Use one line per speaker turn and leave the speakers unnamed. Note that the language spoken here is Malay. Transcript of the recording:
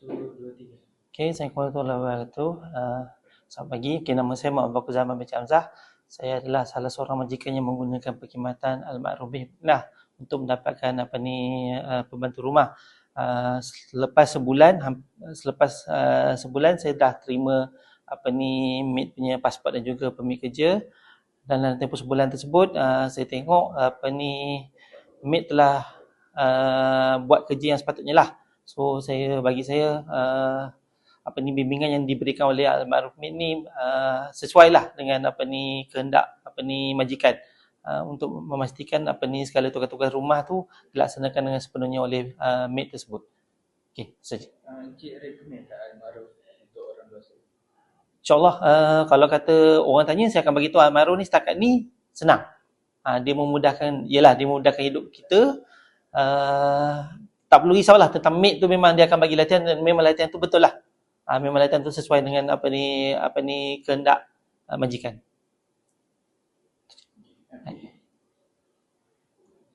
Okay, Assalamualaikum warahmatullahi wabarakatuh. Selamat pagi. Okay, nama saya Muhammad Bakul Zaman bin Hamzah. Saya adalah salah seorang majikan yang menggunakan perkhidmatan Al-Ma'ruf Bih untuk mendapatkan pembantu rumah. Selepas sebulan saya dah terima maid punya pasport dan juga permit kerja. Dan dalam tempoh sebulan tersebut saya tengok maid telah buat kerja yang sepatutnya lah. So bagi saya bimbingan yang diberikan oleh Al-Ma'ruf ni sesuai lah dengan kehendak majikan, untuk memastikan segala tugas-tugas rumah tu dilaksanakan dengan sepenuhnya oleh maid tersebut. Okey, saja.
Encik recommend tak Al-Ma'ruf untuk orang luar?
InsyaAllah kalau kata orang tanya, saya akan bagi tahu Al-Ma'ruf ni setakat ni senang. Dia memudahkan hidup kita. Tak perlu risaulah tentang maid tu, memang dia akan bagi latihan dan memang latihan tu betul lah. Memang latihan tu sesuai dengan kehendak majikan.